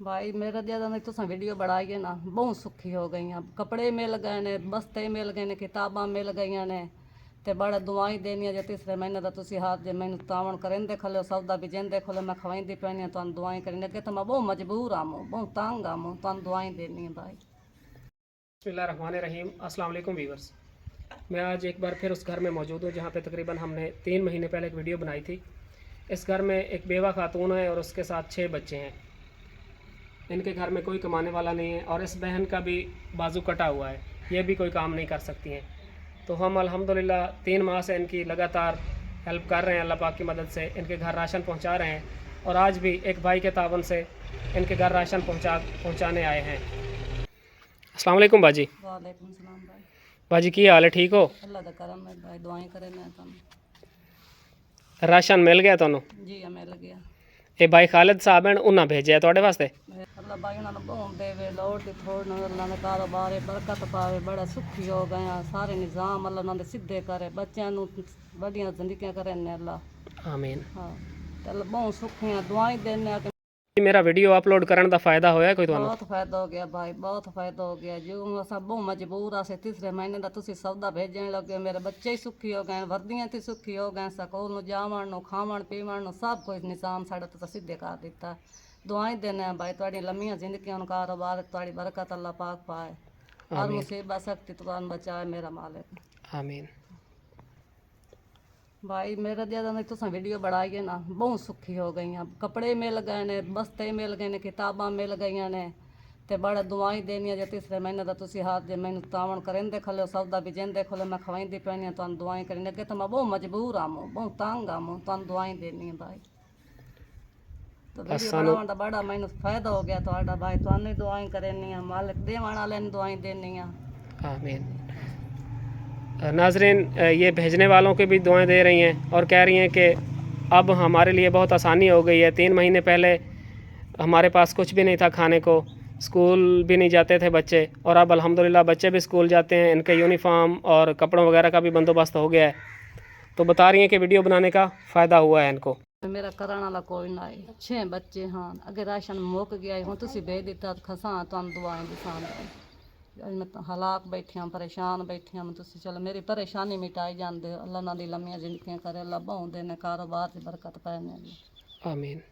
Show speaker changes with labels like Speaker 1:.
Speaker 1: भाई मेरा ज्यादा नहीं तुसा वीडियो बनाई है ना बहुत सुखी हो गई हैं। कपड़े मिल गए ने, बस्ते मिल गए ने, किताबां मिल गई ने ते बड़ा दुआई देनियां जे तीसरे महीने दा तुसी हाथ जे मैनू तावण करें देख लो सौदा भी जें देख लो मैं खवाईंदी पैनी तुहानू दुआई करनी अगे तो मैं बहुत मजबूर आमो बहुत तंग आमो तुहानू दुआई देनी है भाई।
Speaker 2: बिस्मिल्लाहिर्रहमानिर्रहीम। अस्सलाम वालेकुम वीवर्स। मैं आज एक बार फिर उस घर में मौजूद हूँ जहाँ पे तकरीबन हमने 3 महीने पहले एक वीडियो बनाई थी। इस घर में एक बेवा खातून है और उसके साथ 6 बच्चे हैं। इनके घर में कोई कमाने वाला नहीं है और इस बहन का भी बाजू कटा हुआ है, ये भी कोई काम नहीं कर सकती हैं। तो हम अल्हम्दुलिल्लाह 3 माह से इनकी लगातार हेल्प कर रहे हैं। अल्लाह पाक की मदद से इनके घर राशन पहुँचा रहे हैं और आज भी एक भाई के तावन से इनके घर राशन पहुँचाने आए हैं। अस्सलाम वालेकुम बाजी।
Speaker 1: वालेकुम सलाम भाई।
Speaker 2: बाजी की हाल है, ठीक हो?
Speaker 1: अल्लाह दा करम है भाई, दुआई करे मैं तुम।
Speaker 2: राशन मिल गया तुहानू?
Speaker 1: जी मिल गया।
Speaker 2: ये भाई खालिद साहब हैं, उन्हें भेजा है तुहाडे वास्ते।
Speaker 1: अल्लाह भाई उन्होंने बहुत देवे लौट दी थोड़ अल्लाह ने कारोबार बरकत पावे, बड़ा सुखी हो गए हैं। सारे निज़ाम अल्लाह उन्होंने सीधे करे, बच्चों बढ़िया जिंदगी करे अल्लाह।
Speaker 2: आमीन।
Speaker 1: हाँ तो अल्लाह बहुत सुखी हैं, दुआई देने कि
Speaker 2: मेरा वीडियो अपलोड करने का फायदा होया कोई तुहानू?
Speaker 1: बहुत फायदा हो गया भाई, बहुत फायदा हो गया। जो अस बहुत मजबूर आ से तीसरे महीने का तुसी सौदा भेजने लगे, मेरे बच्चे ही सुखी हो गए, वर्दियां थी सुखी हो गए, स्कूल में जावन खावन पीवन सब कुछ निज़ाम साढ़ा तो सीधे कर दिता। दुआई देने भाई तुहाडी लम्मियां जिंदगी कारोबार तुहाडी बरकत अल्लाह पाक पाए, हर मुसीबत सख्ती तुहानू बचाए मेरा मालिक।
Speaker 2: आमीन।
Speaker 1: भाई मेरा ज्यादा नहीं तुसा वीडियो बनाई है ना बहुत सुखी हो गई हैं। कपड़े मिल गए ने, बस्ते मिल गए ने, किताबां मिल गई ने ते बड़ा दुआई देनियां जे तीसरे महीने दा तुसी हाथ जे मैनू तावण करें देख लो सौदा भी जें देख लो मैं खवाईंदी पैनी तुहानू दुआई करनी अगे तो मैं बहुत मजबूर आमो बहुत तंग आमो तुहानू दुआई देनी है भाई। तो वीडियो बनावन दा बड़ा मैनू फायदा हो गया तुहाडा भाई, तुहानू दुआई करनी है, मालिक देवन वाले ने दुआई देनी है।
Speaker 2: आमीन। नाजरीन, ये भेजने वालों की भी दुआएं दे रही हैं और कह रही हैं कि अब हमारे लिए बहुत आसानी हो गई है। 3 महीने पहले हमारे पास कुछ भी नहीं था खाने को, स्कूल भी नहीं जाते थे बच्चे, और अब अल्हम्दुलिल्लाह बच्चे भी स्कूल जाते हैं, इनके यूनिफॉर्म और कपड़ों वगैरह का भी बंदोबस्त हो गया है। तो बता रही हैं कि वीडियो बनाने का फ़ायदा हुआ है इनको।
Speaker 1: मेरा करने वाला कोई ना है, 6 बच्चे हाँ अगे राशन मुक गया हूँ तुसी भेज दिता खसा तुम दुआएं दिसान मैं हलाक बैठी हूँ, परेशान बैठी हूँ, तुसी चलो मेरी परेशानी मिटाई जाते, अल्लाह ना दी लम्मियां जिंदगियां करे, अल्लाह बहुत देने कारोबार की बरकत पैने।
Speaker 2: आमीन।